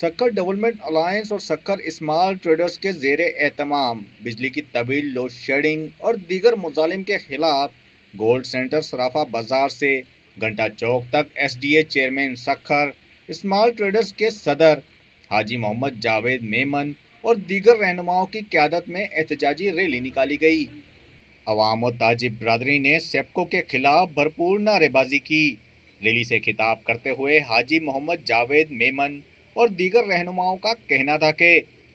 Sukkur development alliance اور Sukkur small traders کے زیر اہتمام بجلی کی طویل لوڈ شیڈنگ اور دیگر مظالم کے خلاف گولڈ سینٹر صرافہ بازار سے گھنٹہ چوک تک S D A chairman Sukkur small traders کے صدر حاجی محمد جاوید میمن اور دیگر رہنماؤں کی قیادت میں احتجاجی ریلی نکالی گئی۔ عوام و تاجر برادری نے سیپکو کے خلاف بھرپور نعرے بازی کی۔ ریلی سے خطاب کرتے ہوئے حاجی محمد جاوید میمن اور دیگر رہنماؤں کا کہنا تھا کہ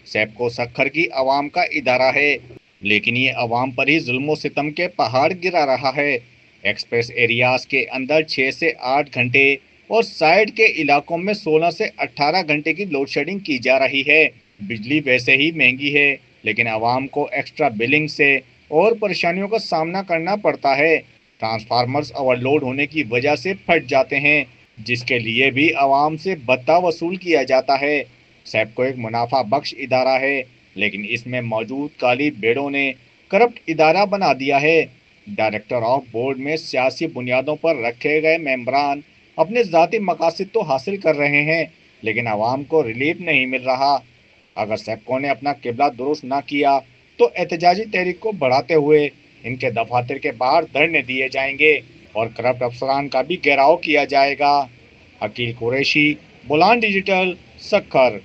سیپکو سکھر کی عوام کا ادارہ ہے، لیکن یہ عوام پر ہی ظلم و ستم کے پہاڑ گرا رہا ہے۔ ایکسپریس ایریاز کے اندر 6 سے 8 گھنٹے اور سائڈ کے علاقوں میں 16 سے 18 گھنٹے کی لوڈ شیڈنگ کی جا رہی ہے۔ بجلی ویسے ہی مہنگی ہے، لیکن عوام کو ایکسٹرا بلنگ سے اور پریشانیوں کا سامنا کرنا پڑتا ہے۔ ٹرانسفارمرز اوور لوڈ ہونے کی وجہ سے پھٹ جاتے ہیں، جس کے لیے بھی عوام سے بھتہ وصول کیا جاتا ہے۔ سیپکو ایک منافع بخش ادارہ ہے، لیکن اس میں موجود کالی بھیڑوں نے کرپٹ ادارہ بنا دیا ہے۔ ڈائریکٹر آف بورڈ میں سیاسی بنیادوں پر رکھے گئے ممبران اپنے ذاتی مقاصد تو حاصل کر رہے ہیں، لیکن عوام کو ریلیف نہیں مل رہا۔ اگر سیپکو نے اپنا قبلہ درست نہ کیا تو احتجاجی تحریک کو بڑھاتے ہوئے ان کے دفاتر کے باہر دھرنے دیے جائیں گے اور کرپٹ افسران کا بھی گھیراؤ کیا جائے گا۔ عقیل قریشی، بولان ڈیجیٹل، سکھر۔